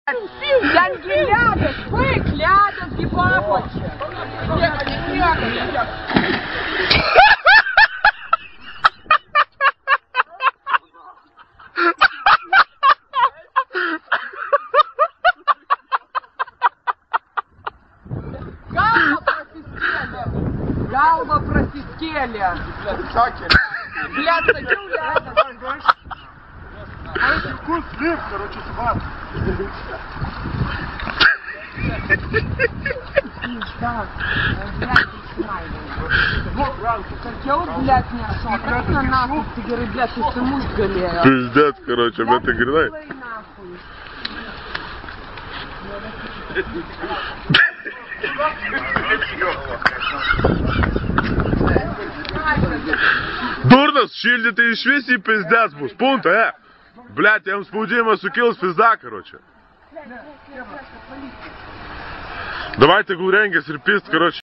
Ten ledas, baig, ledas į papačią. Galva prasiskėlė. Блядь, sakiau ledas. Кус слив, короче, сват. Sakiau, блядь, nešok. Kas na nafuk, tai gerai, блядь, susimušt galėjo. Пиздец, короче, bet tai grinai. Durnas, šildyti išvis į pizdec bus, punta, Блядь, jam spaudimas sukils pizda, короче. Давай tegul rengias ir pist, короче.